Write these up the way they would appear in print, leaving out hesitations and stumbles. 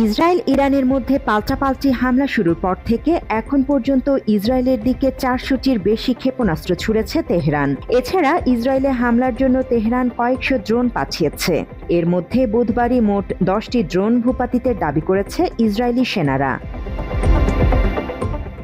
Israel ইরানের মধ্যে পাল্টাপাল্টি হামলা শুরুর পর থেকে এখন পর্যন্ত ইসরায়েলের দিকে 400টির বেশি ক্ষেপণাস্ত্র ছুড়েছে তেহরান। এছাড়া ইসরায়েলে হামলার জন্য তেহরান কয়েকশো ড্রোন পাঠিয়েছে। এর মধ্যে বুধবারই মোট 10টি ড্রোন ভূপাতিতের দাবি করেছে ইসরায়েলি সেনারা।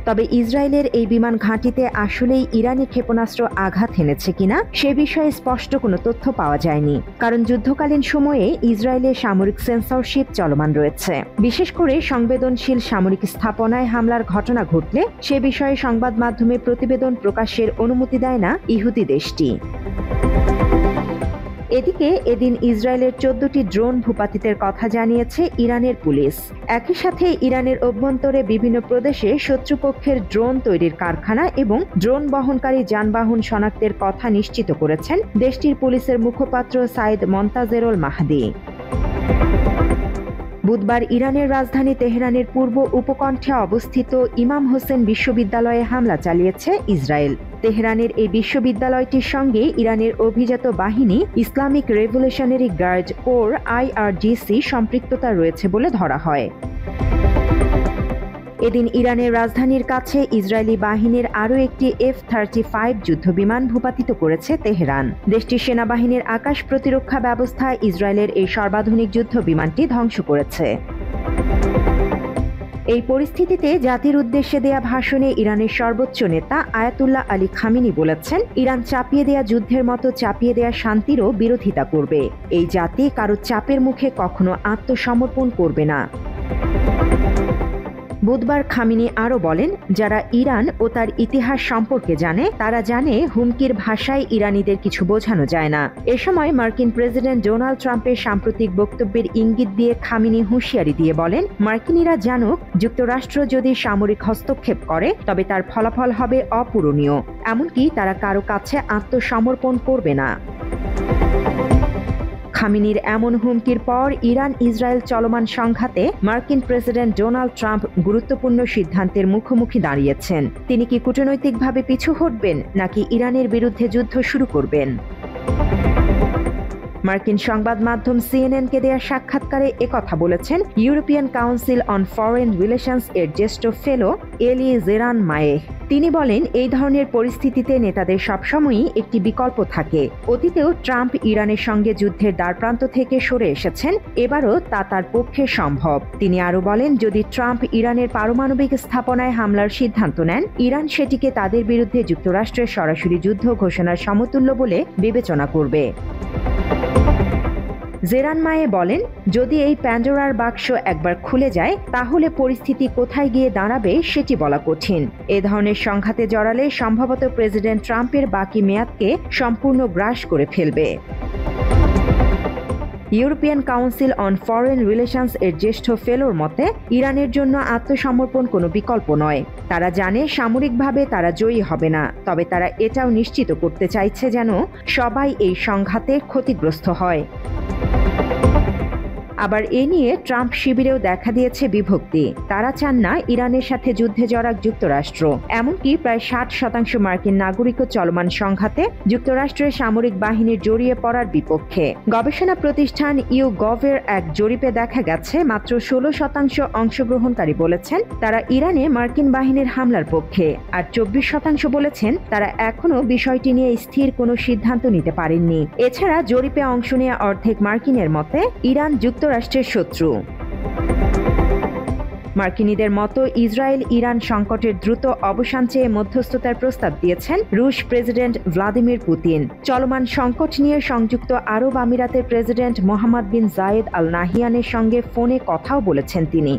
তবে ইসরায়েলের এই বিমান ঘাঁটিতে আসলেই ইরানি ক্ষেপণাস্ত্র আঘাত হেনেছে কিনা সে বিষয়ে স্পষ্ট কোনো তথ্য পাওয়া যায়নি, কারণ যুদ্ধকালীন সময়ে ইসরায়েলে সামরিক সেন্সরশিপ চলমান রয়েছে। বিশেষ করে সংবেদনশীল সামরিক স্থাপনায় হামলার ঘটনা ঘটলে সে বিষয়ে সংবাদ মাধ্যমে প্রতিবেদন প্রকাশের অনুমতি দেয় না ইহুদি দেশটি। এদিকে এদিন ইসরায়েলের 14টি ড্রোন ভূপাতিতের কথা জানিয়েছে ইরানের পুলিশ। একই সাথে ইরানের অভ্যন্তরে বিভিন্ন প্রদেশে শত্রুপক্ষের ড্রোন তৈরির কারখানা এবং ড্রোন বহনকারী যানবাহন শনাক্তের কথা নিশ্চিত করেছেন দেশটির পুলিশের মুখপাত্র সাইদ মন্তাজেরুল মাহদি। বুধবার ইরানের রাজধানী তেহরানের পূর্ব উপকণ্ঠে অবস্থিত ইমাম হোসেন বিশ্ববিদ্যালয়ে হামলা চালিয়েছে ইসরায়েল। তেহরানের এই বিশ্ববিদ্যালয়টির সঙ্গে ইরানের অভিজাত বাহিনী Islamic revolutionary guard corps IRGC সম্পৃক্ততা রয়েছে বলে ধরা হয়। এদিন ইরানের রাজধানীর কাছে ইসরায়েলি বাহিনীর আরও একটি F-35 যুদ্ধবিমান ভূপাতিত করেছে তেহরান। দেশটির সেনাবাহিনীর আকাশ প্রতিরক্ষা ব্যবস্থা ইসরায়েলের এই সর্বাধুনিক যুদ্ধবিমানটি ধ্বংস করেছে। এই পরিস্থিতিতে জাতির উদ্দেশ্যে দেয়া ভাষণে ইরানের সর্বোচ্চ নেতা আয়াতুল্লাহ আলী খামেনি বলেছেন, ইরান চাপিয়ে দেয়া যুদ্ধের মতো চাপিয়ে দেয়া শান্তিরও বিরোধিতা করবে। এই জাতি কারো চাপের মুখে কখনো আত্মসমর্পণ করবে না। বুধবার খামেনি আরও বলেন, যারা ইরান ও তার ইতিহাস সম্পর্কে জানে তারা জানে হুমকির ভাষায় ইরানিদের কিছু বোঝানো যায় না। এ সময় মার্কিন প্রেসিডেন্ট ডোনাল্ড ট্রাম্পের সাম্প্রতিক বক্তব্যের ইঙ্গিত দিয়ে খামেনি হুঁশিয়ারি দিয়ে বলেন, মার্কিনিরা জানুক যুক্তরাষ্ট্র যদি সামরিক হস্তক্ষেপ করে তবে তার ফলাফল হবে অপূরণীয়, এমনকি তারা কারো কাছে আত্মসমর্পণ করবে না। খামেনির এমন হুমকির পর ইরান ইসরায়েল চলমান সংঘাতে মার্কিন প্রেসিডেন্ট ডোনাল্ড ট্রাম্প গুরুত্বপূর্ণ সিদ্ধান্তের মুখোমুখি দাঁড়িয়েছেন। তিনি কি কূটনৈতিকভাবে পিছু হটবেন নাকি ইরানের বিরুদ্ধে যুদ্ধ শুরু করবেন? মার্কিন সংবাদ মাধ্যম CNN-কে দেয়া সাক্ষাৎকারে একথা বলেছেন European council on foreign relations এর জ্যেষ্ঠ ফেলো এলি জেরান মায়েহ। তিনি বলেন, এই ধরনের পরিস্থিতিতে নেতাদের সবসময়ই একটি বিকল্প থাকে। অতীতেও ট্রাম্প ইরানের সঙ্গে যুদ্ধের দ্বারপ্রান্ত থেকে সরে এসেছেন, এবারও তা তার পক্ষে সম্ভব। তিনি আরও বলেন, যদি ট্রাম্প ইরানের পারমাণবিক স্থাপনায় হামলার সিদ্ধান্ত নেন, ইরান সেটিকে তাদের বিরুদ্ধে যুক্তরাষ্ট্রের সরাসরি যুদ্ধ ঘোষণার সমতুল্য বলে বিবেচনা করবে। জেরান মায়ে বলেন, যদি এই প্যান্ডোরার বাক্স একবার খুলে যায় তাহলে পরিস্থিতি কোথায় গিয়ে দাঁড়াবে সেটি বলা কঠিন। এ ধরনের সংঘাতে জড়ালে সম্ভবত প্রেসিডেন্ট ট্রাম্পের বাকি মেয়াদকে সম্পূর্ণ গ্রাস করে ফেলবে। European council on foreign relations এর জ্যেষ্ঠ ফেলোর মতে, ইরানের জন্য আত্মসমর্পণ কোনো বিকল্প নয়। তারা জানে সামরিকভাবে তারা জয়ী হবে না, তবে তারা এটাও নিশ্চিত করতে চাইছে যেন সবাই এই সংঘাতে ক্ষতিগ্রস্ত হয়। আবার এ নিয়ে ট্রাম্প শিবিরেও দেখা দিয়েছে বিভক্তি। তারা চান না ইরানের সাথে যুদ্ধে জড়াক যুক্তরাষ্ট্র। এমনকি প্রায় 60% মার্কিন নাগরিকও চলমান সংঘাতে যুক্তরাষ্ট্রের সামরিক বাহিনীর জড়িয়ে পড়ার বিপক্ষে। গবেষণা প্রতিষ্ঠান YouGov-এর এক জরিপে দেখা গেছে মাত্র 16% অংশগ্রহণকারী বলেছেন তারা ইরানে মার্কিন বাহিনীর হামলার পক্ষে, আর 24% বলেছেন তারা এখনও বিষয়টি নিয়ে স্থির কোনো সিদ্ধান্ত নিতে পারেননি। এছাড়া জরিপে অংশ নেওয়া অর্ধেক মার্কিনের মতে ইরান যুক্তরাষ্ট্রের শত্রু। মার্কিনীদের মতো ইসরায়েল ইরান সংকটের দ্রুত অবসান চেয়ে মধ্যস্থতার প্রস্তাব দিয়েছেন রুশ প্রেসিডেন্ট ভ্লাদিমির পুতিন। চলমান সংকট নিয়ে সংযুক্ত আরব আমিরাতের প্রেসিডেন্ট মোহাম্মদ বিন জায়েদ আল নাহিয়ানের সঙ্গে ফোনে কথাও বলেছেন তিনি।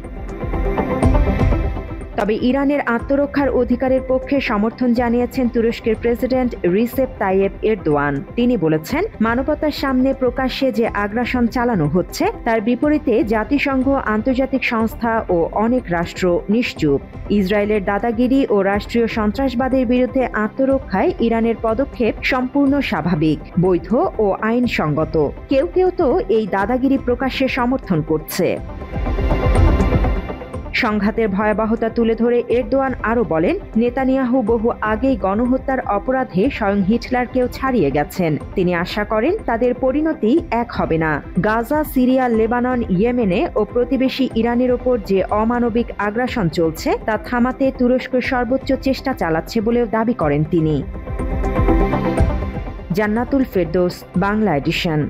তবে ইরানের আত্মরক্ষার অধিকারের পক্ষে সমর্থন জানিয়েছেন তুরস্কের প্রেসিডেন্ট রিসেপ তাইয়েপ এরদোয়ান। তিনি বলেছেন, মানবতার সামনে প্রকাশ্যে যে আগ্রাসন চালানো হচ্ছে তার বিপরীতে জাতিসংঘ, আন্তর্জাতিক সংস্থা ও অনেক রাষ্ট্র নিশ্চুপ। ইসরায়েলের দাদাগিরি ও রাষ্ট্রীয় সন্ত্রাসবাদের বিরুদ্ধে আত্মরক্ষায় ইরানের পদক্ষেপ সম্পূর্ণ স্বাভাবিক, বৈধ ও আইনসঙ্গত। কেউ কেউ তো এই দাদাগিরি প্রকাশ্যে সমর্থন করছে। সংঘাতের ভয়াবহতা তুলে ধরে এরদোয়ান আরও বলেন, নেতানিয়াহু বহু আগেই গণহত্যার অপরাধে স্বয়ং হিটলারকেও ছাড়িয়ে গেছেন। তিনি আশা করেন তাদের পরিণতি এক হবে না। গাজা, সিরিয়া, লেবানন, ইয়েমেনে ও প্রতিবেশী ইরানের ওপর যে অমানবিক আগ্রাসন চলছে তা থামাতে তুরস্ক সর্বোচ্চ চেষ্টা চালাচ্ছে বলেও দাবি করেন তিনি। জান্নাতুল ফেরদৌস, বাংলা এডিশন।